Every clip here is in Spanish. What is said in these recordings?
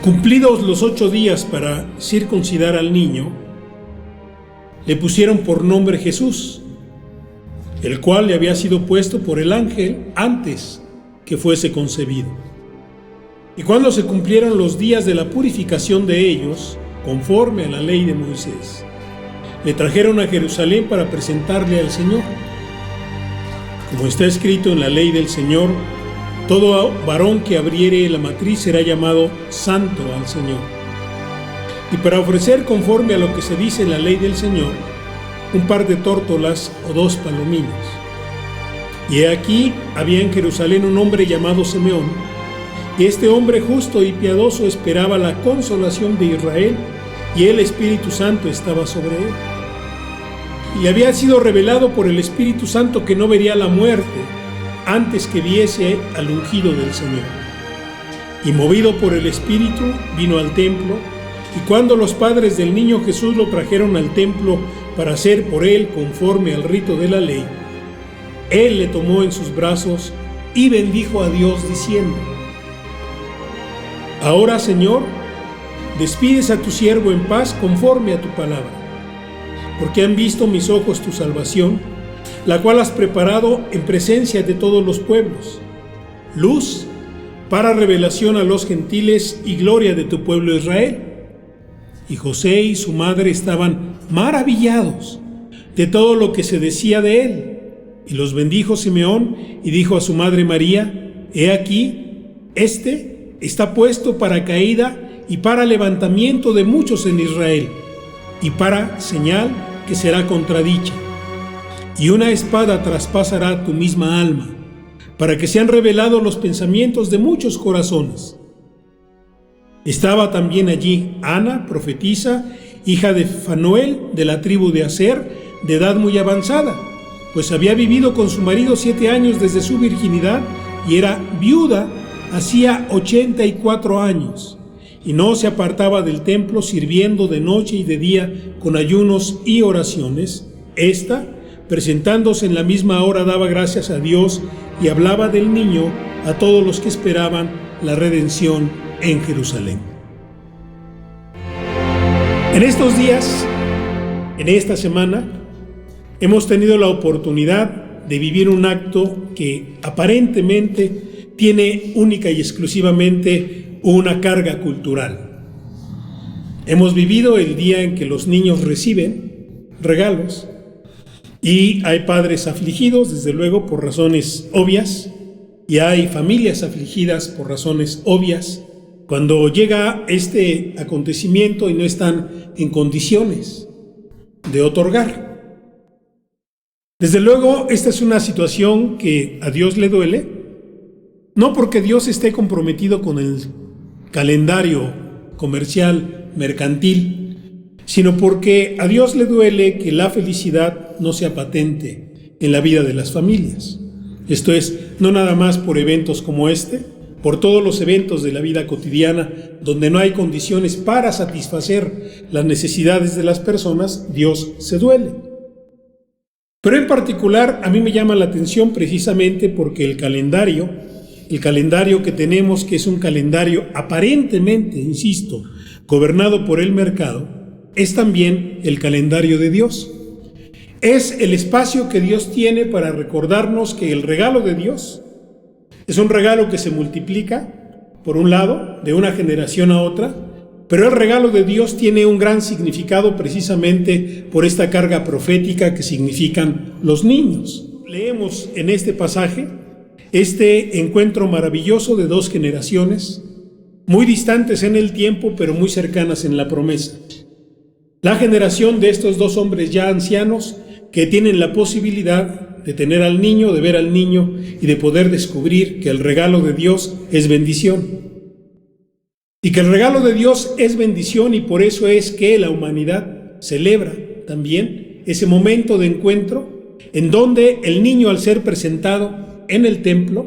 Cumplidos los 8 días para circuncidar al niño, le pusieron por nombre Jesús, el cual le había sido puesto por el ángel antes que fuese concebido. Y cuando se cumplieron los días de la purificación de ellos, conforme a la ley de Moisés, le trajeron a Jerusalén para presentarle al Señor. Como está escrito en la ley del Señor, todo varón que abriere la matriz será llamado santo al Señor. Y para ofrecer conforme a lo que se dice en la ley del Señor, un par de tórtolas o 2 palominos. Y he aquí había en Jerusalén un hombre llamado Simeón, y este hombre justo y piadoso esperaba la consolación de Israel, y el Espíritu Santo estaba sobre él. Y le había sido revelado por el Espíritu Santo que no vería la muerte antes que viese al ungido del Señor. Y movido por el Espíritu, vino al templo, y cuando los padres del niño Jesús lo trajeron al templo para hacer por él conforme al rito de la ley, él le tomó en sus brazos y bendijo a Dios diciendo: Ahora, Señor, despides a tu siervo en paz conforme a tu palabra, porque han visto mis ojos tu salvación, la cual has preparado en presencia de todos los pueblos, luz para revelación a los gentiles y gloria de tu pueblo Israel. Y José y su madre estaban maravillados de todo lo que se decía de él. Y los bendijo Simeón y dijo a su madre María: He aquí, este está puesto para caída y para levantamiento de muchos en Israel, y para señal que será contradicha. Y una espada traspasará tu misma alma, para que sean revelados los pensamientos de muchos corazones. Estaba también allí Ana, profetisa, hija de Fanuel, de la tribu de Aser, de edad muy avanzada, pues había vivido con su marido 7 años desde su virginidad, y era viuda hacía 84 años, y no se apartaba del templo, sirviendo de noche y de día con ayunos y oraciones. Esta, presentándose en la misma hora, daba gracias a Dios y hablaba del niño a todos los que esperaban la redención en Jerusalén. En estos días, en esta semana, hemos tenido la oportunidad de vivir un acto que aparentemente tiene única y exclusivamente una carga cultural. Hemos vivido el día en que los niños reciben regalos, y hay padres afligidos, desde luego, por razones obvias, y hay familias afligidas por razones obvias, cuando llega este acontecimiento y no están en condiciones de otorgar. Desde luego, esta es una situación que a Dios le duele, no porque Dios esté comprometido con el calendario comercial, mercantil, sino porque a Dios le duele que la felicidad no sea patente en la vida de las familias. Esto es, no nada más por eventos como este, por todos los eventos de la vida cotidiana donde no hay condiciones para satisfacer las necesidades de las personas, Dios se duele. Pero en particular a mí me llama la atención precisamente porque el calendario que tenemos, que es un calendario aparentemente, insisto, gobernado por el mercado, es también el calendario de Dios. Es el espacio que Dios tiene para recordarnos que el regalo de Dios es un regalo que se multiplica, por un lado, de una generación a otra, pero el regalo de Dios tiene un gran significado precisamente por esta carga profética que significan los niños. Leemos en este pasaje este encuentro maravilloso de 2 generaciones, muy distantes en el tiempo, pero muy cercanas en la promesa. La generación de estos 2 hombres ya ancianos que tienen la posibilidad de tener al niño, de ver al niño y de poder descubrir que el regalo de Dios es bendición. Y que el regalo de Dios es bendición, y por eso es que la humanidad celebra también ese momento de encuentro en donde el niño, al ser presentado en el templo,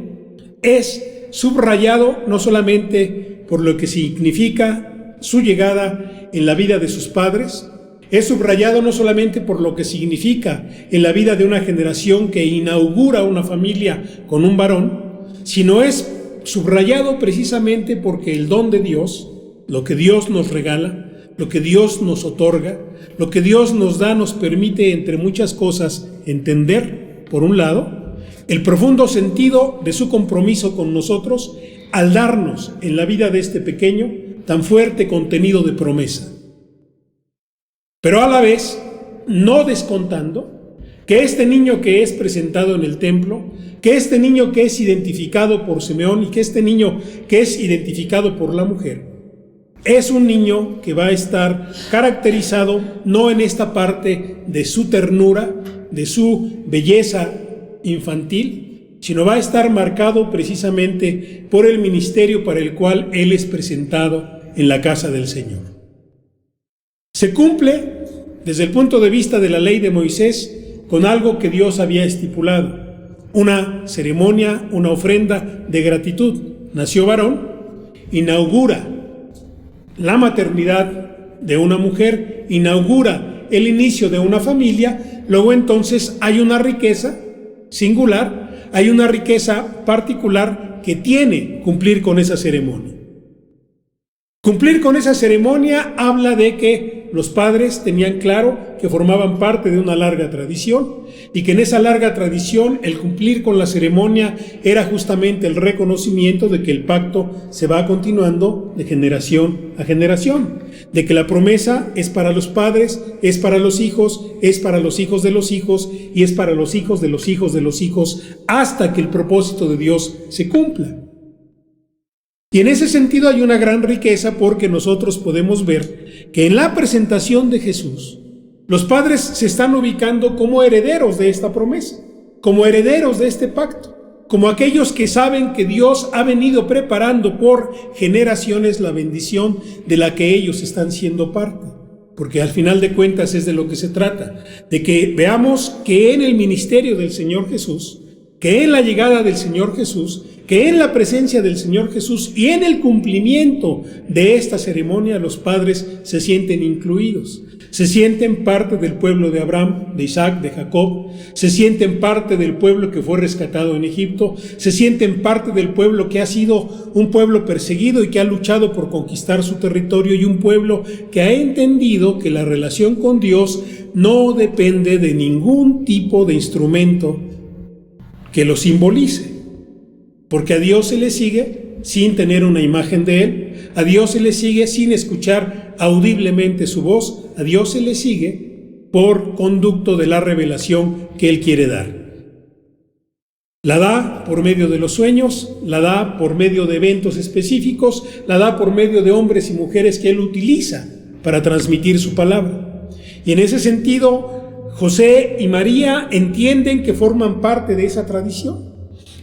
es subrayado no solamente por lo que significa su llegada en la vida de sus padres, es subrayado no solamente por lo que significa en la vida de una generación que inaugura una familia con un varón, sino es subrayado precisamente porque el don de Dios, lo que Dios nos regala, lo que Dios nos otorga, lo que Dios nos da, nos permite, entre muchas cosas, entender, por un lado, el profundo sentido de su compromiso con nosotros al darnos en la vida de este pequeño tan fuerte contenido de promesa. Pero a la vez, no descontando que este niño que es presentado en el templo, que este niño que es identificado por Simeón y que este niño que es identificado por la mujer, es un niño que va a estar caracterizado no en esta parte de su ternura, de su belleza infantil, sino va a estar marcado precisamente por el ministerio para el cual él es presentado en la casa del Señor. Se cumple, desde el punto de vista de la ley de Moisés, con algo que Dios había estipulado, una ceremonia, una ofrenda de gratitud. Nació varón, inaugura la maternidad de una mujer, inaugura el inicio de una familia, luego entonces hay una riqueza singular, hay una riqueza particular que tiene cumplir con esa ceremonia. Cumplir con esa ceremonia habla de que los padres tenían claro que formaban parte de una larga tradición y que en esa larga tradición el cumplir con la ceremonia era justamente el reconocimiento de que el pacto se va continuando de generación a generación, de que la promesa es para los padres, es para los hijos, es para los hijos de los hijos y es para los hijos de los hijos de los hijos hasta que el propósito de Dios se cumpla. Y en ese sentido hay una gran riqueza porque nosotros podemos ver que en la presentación de Jesús, los padres se están ubicando como herederos de esta promesa, como herederos de este pacto, como aquellos que saben que Dios ha venido preparando por generaciones la bendición de la que ellos están siendo parte. Porque al final de cuentas es de lo que se trata, de que veamos que en el ministerio del Señor Jesús, que en la llegada del Señor Jesús, que en la presencia del Señor Jesús y en el cumplimiento de esta ceremonia los padres se sienten incluidos, se sienten parte del pueblo de Abraham, de Isaac, de Jacob, se sienten parte del pueblo que fue rescatado en Egipto, se sienten parte del pueblo que ha sido un pueblo perseguido y que ha luchado por conquistar su territorio y un pueblo que ha entendido que la relación con Dios no depende de ningún tipo de instrumento que lo simbolice. Porque a Dios se le sigue sin tener una imagen de Él, a Dios se le sigue sin escuchar audiblemente su voz, a Dios se le sigue por conducto de la revelación que Él quiere dar. La da por medio de los sueños, la da por medio de eventos específicos, la da por medio de hombres y mujeres que Él utiliza para transmitir su palabra. Y en ese sentido, José y María entienden que forman parte de esa tradición.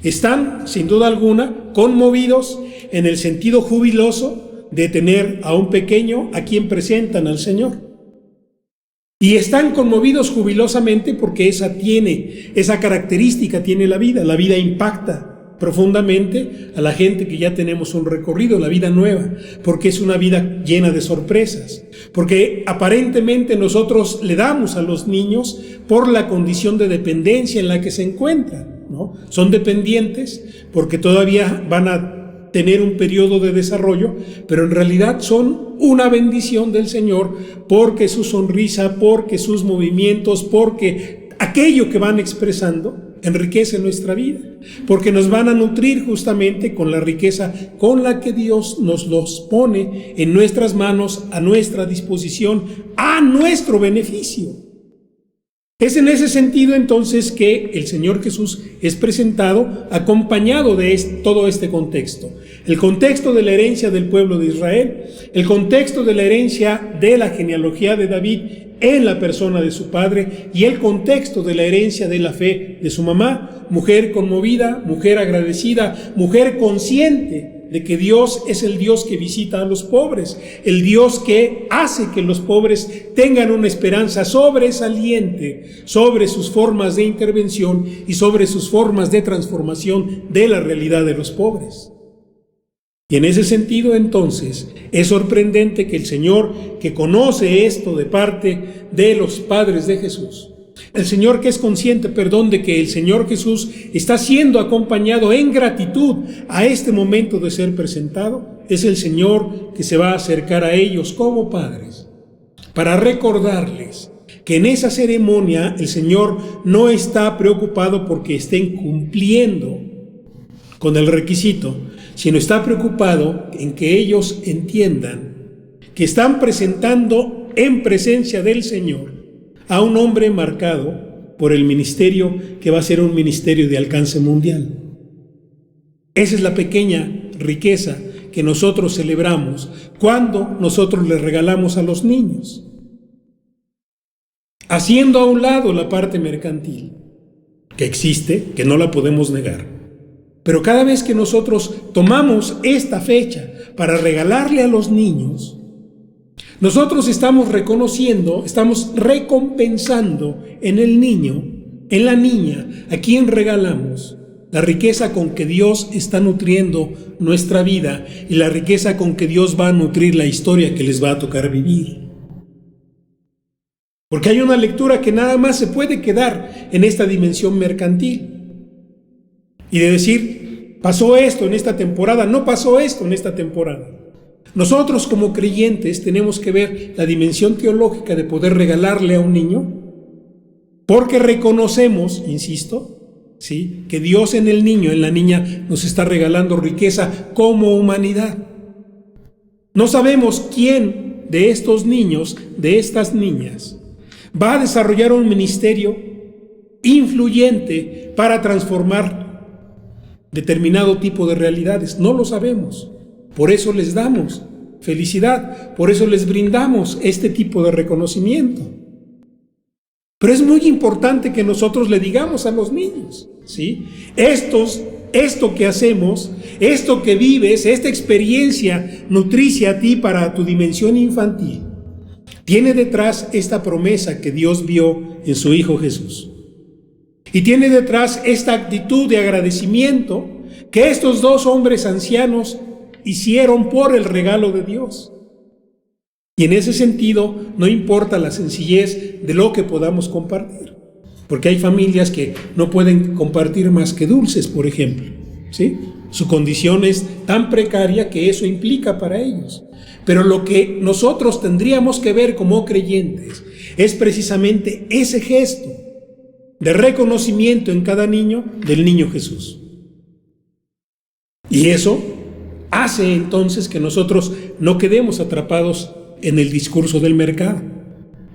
Están, sin duda alguna, conmovidos en el sentido jubiloso de tener a un pequeño a quien presentan al Señor. Y están conmovidos jubilosamente porque esa característica tiene la vida impacta profundamente a la gente que ya tenemos un recorrido, la vida nueva, porque es una vida llena de sorpresas, porque aparentemente nosotros le damos a los niños por la condición de dependencia en la que se encuentran, ¿no? Son dependientes porque todavía van a tener un periodo de desarrollo, pero en realidad son una bendición del Señor porque su sonrisa, porque sus movimientos, porque aquello que van expresando enriquece nuestra vida, porque nos van a nutrir justamente con la riqueza con la que Dios nos los pone en nuestras manos, a nuestra disposición, a nuestro beneficio. Es en ese sentido entonces que el Señor Jesús es presentado acompañado de todo este contexto. El contexto de la herencia del pueblo de Israel, el contexto de la herencia de la genealogía de David en la persona de su padre y el contexto de la herencia de la fe de su mamá, mujer conmovida, mujer agradecida, mujer consciente de que Dios es el Dios que visita a los pobres, el Dios que hace que los pobres tengan una esperanza sobresaliente sobre sus formas de intervención y sobre sus formas de transformación de la realidad de los pobres. Y en ese sentido, entonces, es sorprendente que el Señor, que conoce esto de parte de los padres de Jesús, el Señor que es consciente, de que el Señor Jesús está siendo acompañado en gratitud a este momento de ser presentado, es el Señor que se va a acercar a ellos como padres para recordarles que en esa ceremonia el Señor no está preocupado porque estén cumpliendo con el requisito, sino está preocupado en que ellos entiendan que están presentando en presencia del Señor a un hombre marcado por el ministerio que va a ser un ministerio de alcance mundial. Esa es la pequeña riqueza que nosotros celebramos cuando nosotros les regalamos a los niños, haciendo a un lado la parte mercantil, que existe, que no la podemos negar. Pero cada vez que nosotros tomamos esta fecha para regalarle a los niños, nosotros estamos reconociendo, estamos recompensando en el niño, en la niña, a quien regalamos la riqueza con que Dios está nutriendo nuestra vida y la riqueza con que Dios va a nutrir la historia que les va a tocar vivir. Porque hay una lectura que nada más se puede quedar en esta dimensión mercantil y de decir, pasó esto en esta temporada, no pasó esto en esta temporada. Nosotros como creyentes tenemos que ver la dimensión teológica de poder regalarle a un niño, porque reconocemos, insisto, ¿sí?, que Dios en el niño, en la niña, nos está regalando riqueza como humanidad. No sabemos quién de estos niños, de estas niñas, va a desarrollar un ministerio influyente para transformar determinado tipo de realidades. No lo sabemos. Por eso les damos felicidad, por eso les brindamos este tipo de reconocimiento. Pero es muy importante que nosotros le digamos a los niños, ¿sí? Esto que hacemos, esto que vives, esta experiencia nutricia a ti para tu dimensión infantil, tiene detrás esta promesa que Dios vio en su Hijo Jesús. Y tiene detrás esta actitud de agradecimiento que estos dos hombres ancianos hicieron por el regalo de Dios. Y en ese sentido, no importa la sencillez de lo que podamos compartir, porque hay familias que no pueden compartir más que dulces, por ejemplo, ¿sí? Su condición es tan precaria que eso implica para ellos. Pero lo que nosotros tendríamos que ver como creyentes es precisamente ese gesto de reconocimiento en cada niño del niño Jesús. Y eso hace entonces que nosotros no quedemos atrapados en el discurso del mercado,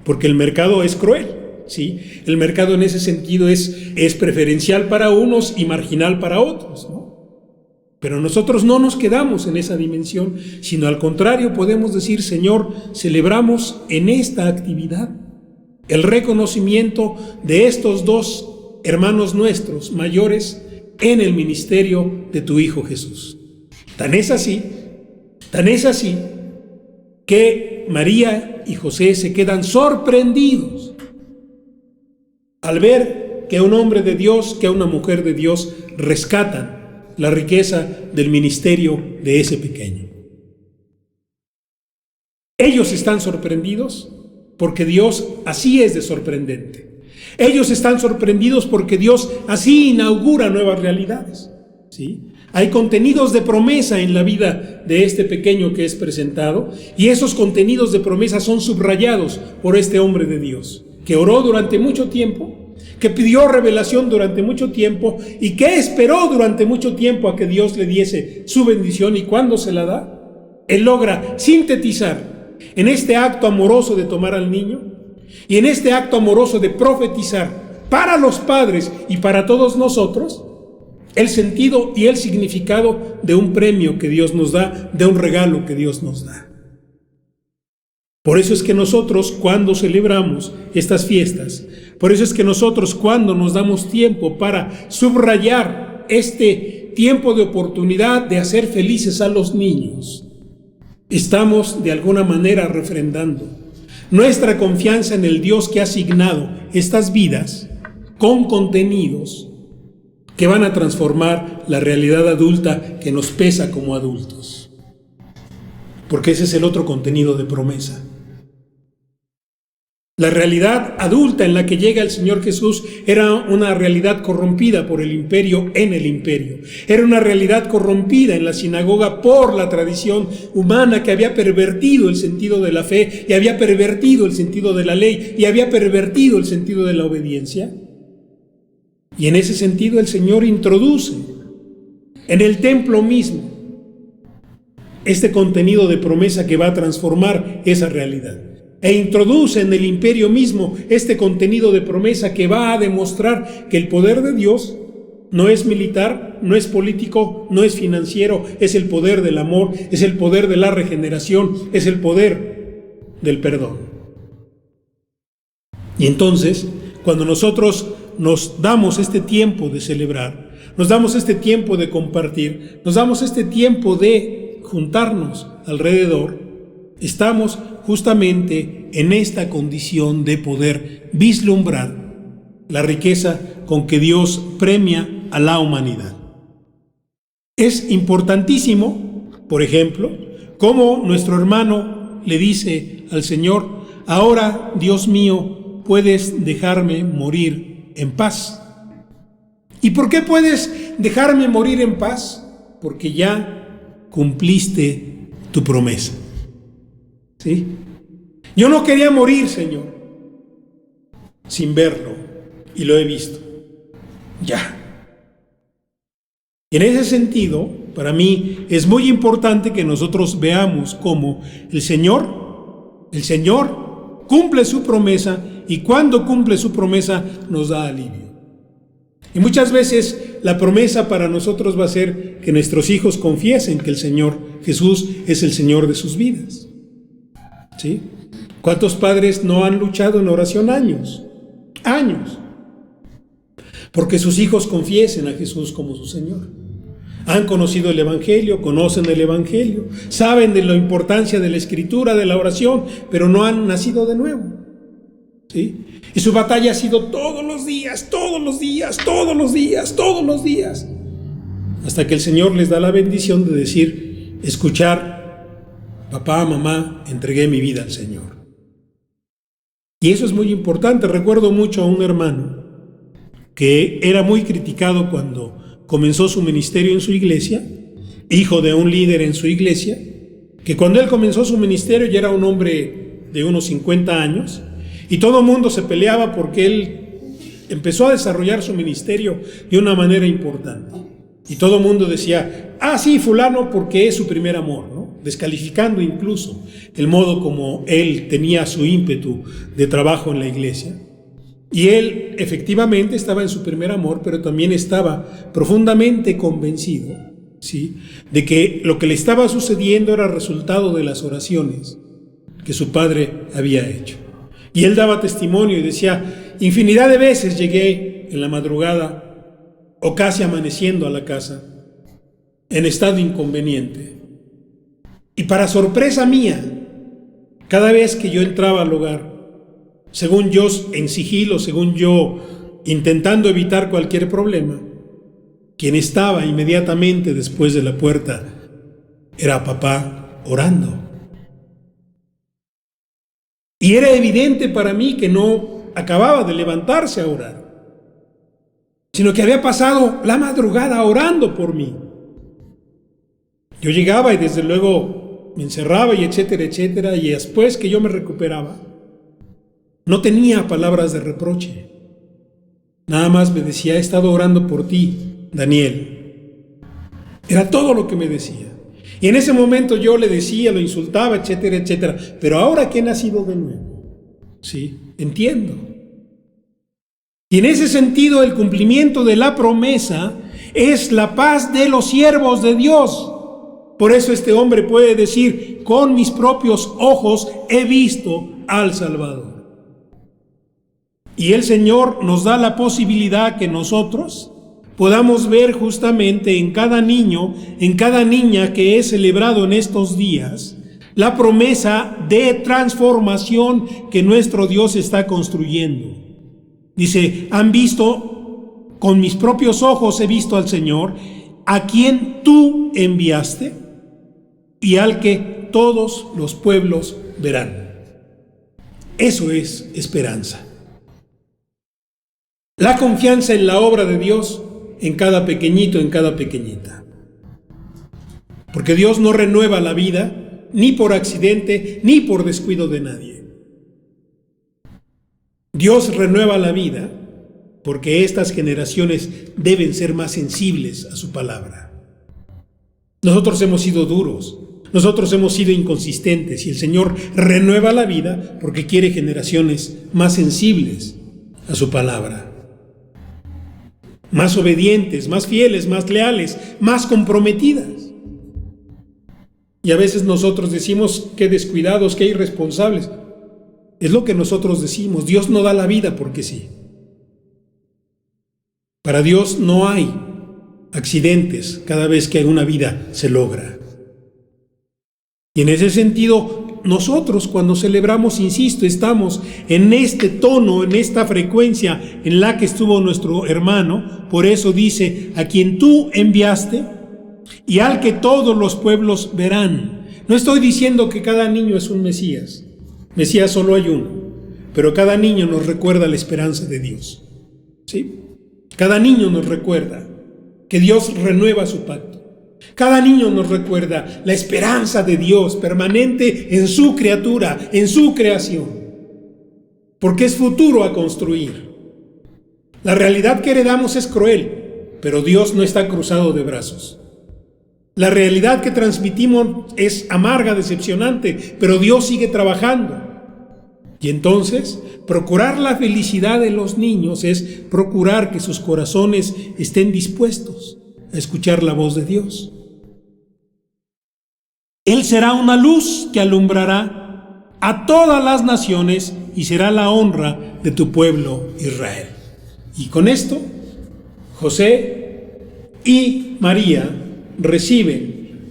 porque el mercado es cruel, ¿sí? El mercado en ese sentido es preferencial para unos y marginal para otros, ¿no? Pero nosotros no nos quedamos en esa dimensión, sino al contrario podemos decir, Señor, celebramos en esta actividad el reconocimiento de estos dos hermanos nuestros mayores en el ministerio de tu Hijo Jesús. Tan es así que María y José se quedan sorprendidos al ver que un hombre de Dios, que una mujer de Dios rescatan la riqueza del ministerio de ese pequeño. Ellos están sorprendidos porque Dios así es de sorprendente. Ellos están sorprendidos porque Dios así inaugura nuevas realidades, ¿sí? Hay contenidos de promesa en la vida de este pequeño que es presentado, y esos contenidos de promesa son subrayados por este hombre de Dios, que oró durante mucho tiempo, que pidió revelación durante mucho tiempo y que esperó durante mucho tiempo a que Dios le diese su bendición, y cuando se la da, él logra sintetizar en este acto amoroso de tomar al niño y en este acto amoroso de profetizar para los padres y para todos nosotros el sentido y el significado de un premio que Dios nos da, de un regalo que Dios nos da. Por eso es que nosotros, cuando celebramos estas fiestas, por eso es que nosotros, cuando nos damos tiempo para subrayar este tiempo de oportunidad de hacer felices a los niños, estamos de alguna manera refrendando nuestra confianza en el Dios que ha asignado estas vidas con contenidos que van a transformar la realidad adulta que nos pesa como adultos. Porque ese es el otro contenido de promesa. La realidad adulta en la que llega el Señor Jesús era una realidad corrompida por el imperio en el imperio. Era una realidad corrompida en la sinagoga por la tradición humana que había pervertido el sentido de la fe y había pervertido el sentido de la ley y había pervertido el sentido de la obediencia. Y en ese sentido el Señor introduce en el templo mismo este contenido de promesa que va a transformar esa realidad. E introduce en el imperio mismo este contenido de promesa que va a demostrar que el poder de Dios no es militar, no es político, no es financiero, es el poder del amor, es el poder de la regeneración, es el poder del perdón. Y entonces, cuando nosotros nos damos este tiempo de celebrar, nos damos este tiempo de compartir, nos damos este tiempo de juntarnos alrededor, estamos justamente en esta condición de poder vislumbrar la riqueza con que Dios premia a la humanidad. Es importantísimo, por ejemplo, cómo nuestro hermano le dice al Señor: ahora, Dios mío, puedes dejarme morir en paz. ¿Y por qué puedes dejarme morir en paz? Porque ya cumpliste tu promesa. ¿Sí? Yo no quería morir, Señor, sin verlo, y lo he visto. Ya. En ese sentido, para mí es muy importante que nosotros veamos cómo el Señor cumple su promesa, y cuando cumple su promesa nos da alivio. Y muchas veces la promesa para nosotros va a ser que nuestros hijos confiesen que el Señor Jesús es el Señor de sus vidas. ¿Sí? ¿Cuántos padres no han luchado en oración años? Porque sus hijos confiesen a Jesús como su Señor. Han conocido el Evangelio, conocen el Evangelio, saben de la importancia de la Escritura, de la oración, pero no han nacido de nuevo. ¿Sí? Y su batalla ha sido todos los días, hasta que el Señor les da la bendición de decir, escuchar: papá, mamá, entregué mi vida al Señor. Y eso es muy importante. Recuerdo mucho a un hermano que era muy criticado cuando comenzó su ministerio en su iglesia, hijo de un líder en su iglesia, que cuando él comenzó su ministerio ya era un hombre de unos 50 años, y todo el mundo se peleaba porque él empezó a desarrollar su ministerio de una manera importante. Y todo el mundo decía: sí, fulano, porque es su primer amor, ¿no? Descalificando incluso el modo como él tenía su ímpetu de trabajo en la iglesia. Y él efectivamente estaba en su primer amor, pero también estaba profundamente convencido, ¿sí?, de que lo que le estaba sucediendo era resultado de las oraciones que su padre había hecho. Y él daba testimonio y decía: infinidad de veces llegué en la madrugada o casi amaneciendo a la casa en estado inconveniente. Y para sorpresa mía, cada vez que yo entraba al hogar, según yo en sigilo, según yo intentando evitar cualquier problema, quien estaba inmediatamente después de la puerta era papá orando. Y era evidente para mí que no acababa de levantarse a orar, sino que había pasado la madrugada orando por mí. Yo llegaba y desde luego me encerraba y etcétera, y después que yo me recuperaba, no tenía palabras de reproche. Nada más me decía: he estado orando por ti, Daniel. Era todo lo que me decía. Y en ese momento yo le decía, lo insultaba, etcétera, pero ahora que he nacido de nuevo, sí, entiendo. Y en ese sentido, el cumplimiento de la promesa es la paz de los siervos de Dios. Por eso este hombre puede decir: con mis propios ojos he visto al Salvador. Y el Señor nos da la posibilidad que nosotros podamos ver justamente en cada niño, en cada niña que es celebrado en estos días, la promesa de transformación que nuestro Dios está construyendo. Dice: han visto, con mis propios ojos he visto al Señor, a quien tú enviaste y al que todos los pueblos verán. Eso es esperanza. La confianza en la obra de Dios en cada pequeñito, en cada pequeñita. Porque Dios no renueva la vida ni por accidente ni por descuido de nadie. Dios renueva la vida porque estas generaciones deben ser más sensibles a su palabra. Nosotros hemos sido duros, nosotros hemos sido inconsistentes y el Señor renueva la vida porque quiere generaciones más sensibles a su palabra, más obedientes, más fieles, más leales, más comprometidas. Y a veces nosotros decimos qué descuidados, qué irresponsables. Es lo que nosotros decimos. Dios no da la vida porque sí. Para Dios no hay accidentes cada vez que una vida se logra. Y en ese sentido, nosotros cuando celebramos, insisto, estamos en este tono, en esta frecuencia en la que estuvo nuestro hermano. Por eso dice, a quien tú enviaste y al que todos los pueblos verán. No estoy diciendo que cada niño es un Mesías. Mesías solo hay uno. Pero cada niño nos recuerda la esperanza de Dios. ¿Sí? Cada niño nos recuerda que Dios renueva su pacto. Cada niño nos recuerda la esperanza de Dios permanente en su criatura, en su creación. Porque es futuro a construir. La realidad que heredamos es cruel, pero Dios no está cruzado de brazos. La realidad que transmitimos es amarga, decepcionante, pero Dios sigue trabajando. Y entonces, procurar la felicidad de los niños es procurar que sus corazones estén dispuestos a escuchar la voz de Dios. Él será una luz que alumbrará a todas las naciones y será la honra de tu pueblo Israel. Y con esto, José y María reciben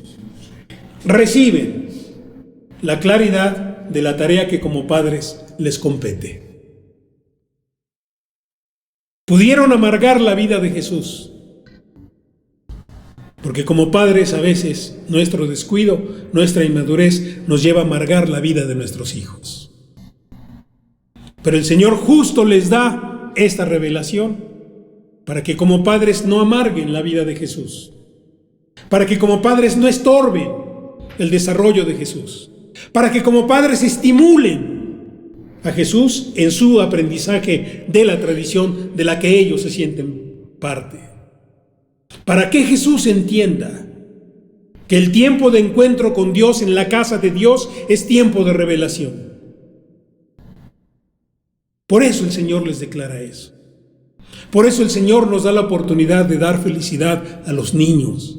la claridad de la tarea que como padres les compete. Pudieron amargar la vida de Jesús, porque como padres a veces nuestro descuido, nuestra inmadurez nos lleva a amargar la vida de nuestros hijos. Pero el Señor justo les da esta revelación para que como padres no amarguen la vida de Jesús, para que como padres no estorben el desarrollo de Jesús, para que como padres estimulen a Jesús en su aprendizaje de la tradición de la que ellos se sienten parte. Para que Jesús entienda que el tiempo de encuentro con Dios en la casa de Dios es tiempo de revelación. Por eso el Señor les declara eso. Por eso el Señor nos da la oportunidad de dar felicidad a los niños.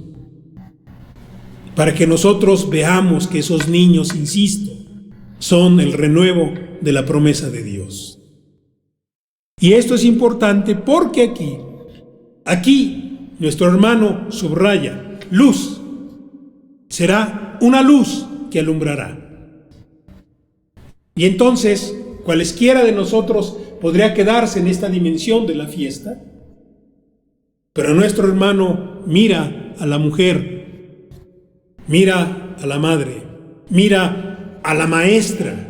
Para que nosotros veamos que esos niños, insisto, son el renuevo de la promesa de Dios. Y esto es importante porque aquí, nuestro hermano subraya, luz, será una luz que alumbrará. Y entonces, cualesquiera de nosotros podría quedarse en esta dimensión de la fiesta, pero nuestro hermano mira a la mujer, mira a la madre, mira a la maestra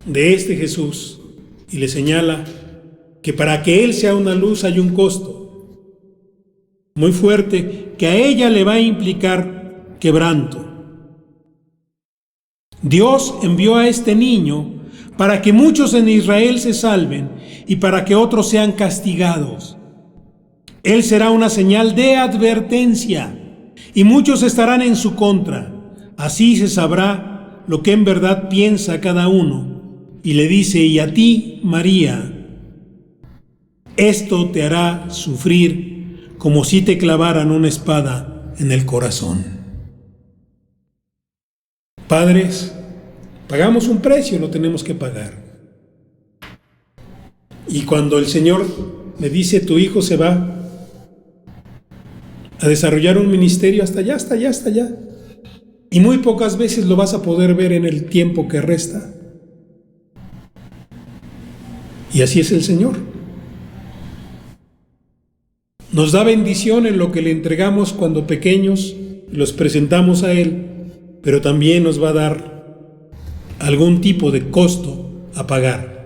de este Jesús y le señala que para que Él sea una luz hay un costo muy fuerte que a ella le va a implicar quebranto. Dios envió a este niño para que muchos en Israel se salven y para que otros sean castigados. Él será una señal de advertencia y muchos estarán en su contra. Así se sabrá lo que en verdad piensa cada uno. Y le dice, y a ti, María, esto te hará sufrir como si te clavaran una espada en el corazón. Padres, pagamos un precio, lo tenemos que pagar. Y cuando el Señor me dice, tu hijo se va a desarrollar un ministerio hasta allá, y muy pocas veces lo vas a poder ver en el tiempo que resta. Y así es el Señor. Nos da bendición en lo que le entregamos cuando pequeños, los presentamos a Él, pero también nos va a dar algún tipo de costo a pagar.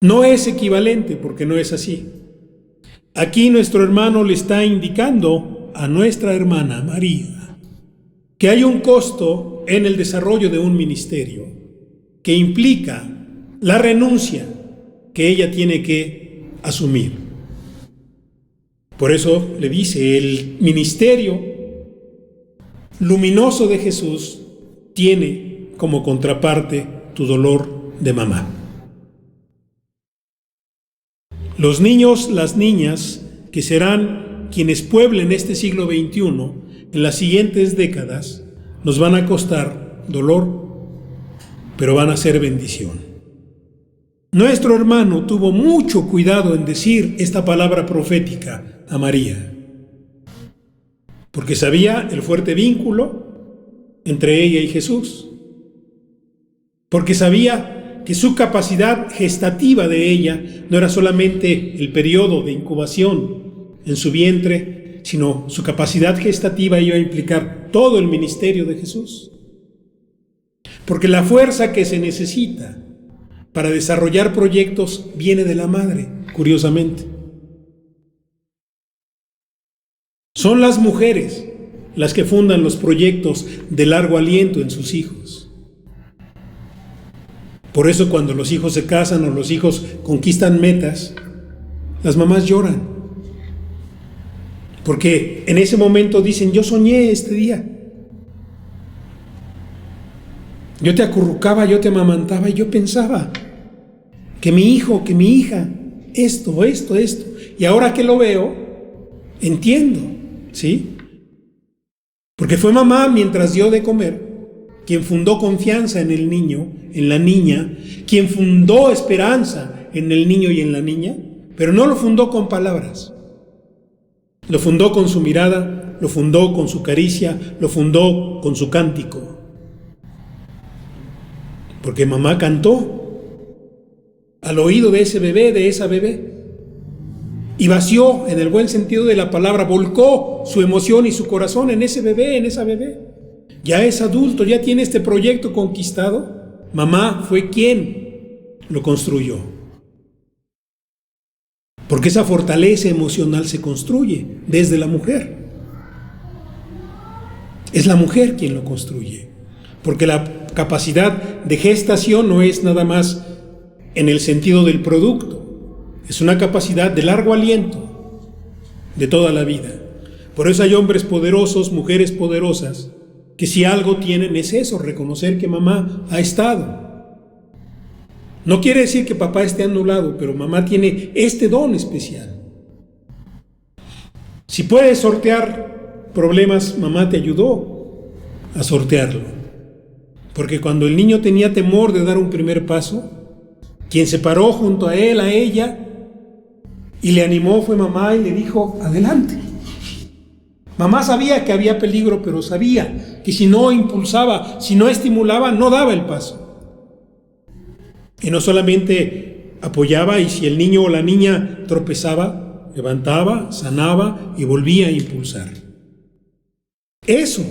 No es equivalente porque no es así. Aquí nuestro hermano le está indicando a nuestra hermana María que hay un costo en el desarrollo de un ministerio que implica la renuncia que ella tiene que asumir. Por eso le dice, el ministerio luminoso de Jesús tiene como contraparte tu dolor de mamá. Los niños, las niñas, que serán quienes pueblen este siglo XXI, en las siguientes décadas, nos van a costar dolor, pero van a ser bendición. Nuestro hermano tuvo mucho cuidado en decir esta palabra profética a María, porque sabía el fuerte vínculo entre ella y Jesús, porque sabía que su capacidad gestativa de ella no era solamente el periodo de incubación en su vientre, sino su capacidad gestativa iba a implicar todo el ministerio de Jesús. Porque la fuerza que se necesita para desarrollar proyectos viene de la madre, curiosamente. Son las mujeres las que fundan los proyectos de largo aliento en sus hijos. Por eso cuando los hijos se casan o los hijos conquistan metas, las mamás lloran. Porque en ese momento dicen, yo soñé este día. Yo te acurrucaba, yo te amamantaba y yo pensaba que mi hijo, que mi hija, esto. Y ahora que lo veo, entiendo, ¿sí? Porque fue mamá mientras dio de comer quien fundó confianza en el niño, en la niña, quien fundó esperanza en el niño y en la niña, pero no lo fundó con palabras. Lo fundó con su mirada, lo fundó con su caricia, lo fundó con su cántico. Porque mamá cantó al oído de ese bebé, de esa bebé, y vació, en el buen sentido de la palabra, volcó su emoción y su corazón en ese bebé, en esa bebé. Ya es adulto, ya tiene este proyecto conquistado. Mamá fue quien lo construyó. Porque esa fortaleza emocional se construye desde la mujer. Es la mujer quien lo construye. Porque la capacidad de gestación no es nada más en el sentido del producto. Es una capacidad de largo aliento de toda la vida. Por eso hay hombres poderosos, mujeres poderosas, que si algo tienen es eso, reconocer que mamá ha estado. No quiere decir que papá esté anulado, pero mamá tiene este don especial. Si puedes sortear problemas, mamá te ayudó a sortearlo. Porque cuando el niño tenía temor de dar un primer paso, quien se paró junto a él, a ella, y le animó fue mamá y le dijo, adelante. Mamá sabía que había peligro, pero sabía que si no impulsaba, si no estimulaba, no daba el paso. Y no solamente apoyaba, y si el niño o la niña tropezaba, levantaba, sanaba y volvía a impulsar. Eso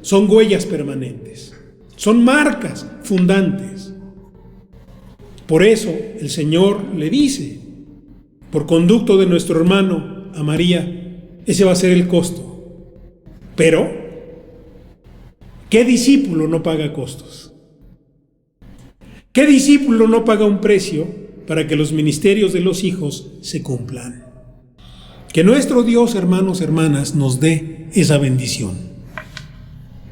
son huellas permanentes, son marcas fundantes. Por eso el Señor le dice, por conducto de nuestro hermano a María, ese va a ser el costo. Pero, ¿qué discípulo no paga costos? ¿Qué discípulo no paga un precio para que los ministerios de los hijos se cumplan? Que nuestro Dios, hermanos, hermanas, nos dé esa bendición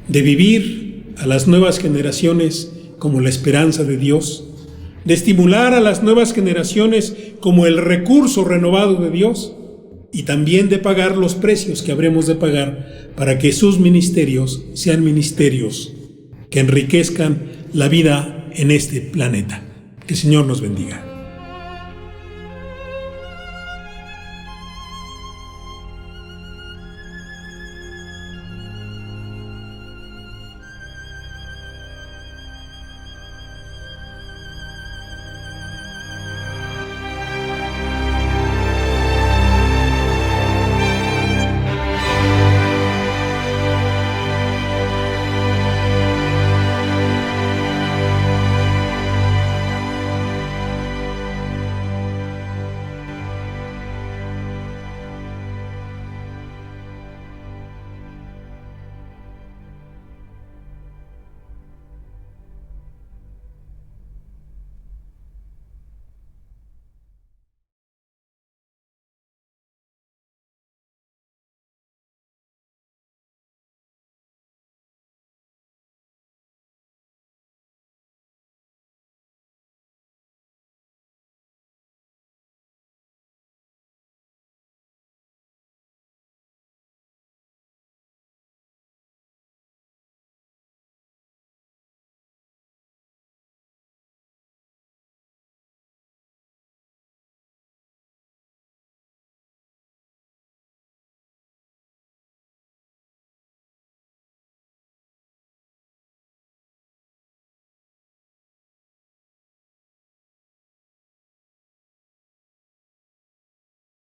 de vivir a las nuevas generaciones como la esperanza de Dios, de estimular a las nuevas generaciones como el recurso renovado de Dios y también de pagar los precios que habremos de pagar para que sus ministerios sean ministerios que enriquezcan la vida en este planeta. Que el Señor nos bendiga.